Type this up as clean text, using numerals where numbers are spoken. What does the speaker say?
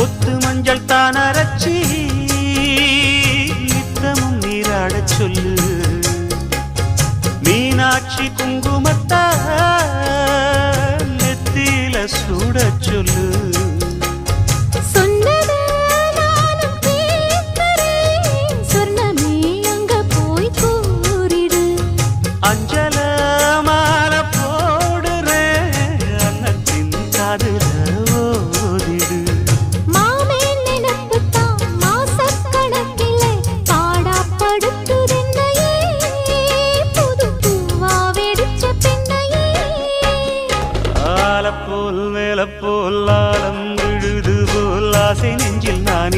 கொத்து மஞ்சள் தான் அரைச்சி நித்தமும் நீராடச் சொல்லு. மீனாட்சி குங்குமத்தா நெத்தியில சூடச் சொல்லு. அஞ்சல மாலை போடுறேன் அன்னத்தின் காதுல ஓதிடு. மாமே நினைப்புத்தான் மாசக்கணக்கிலே பாடாப்படுத்துதென்னையே புது பூவா வெடிச்ச பெண்ணையே. ஆலப்போல் மேலப்போல் ஆலம் விழுது போல் ஆசை நெஞ்சில் நான்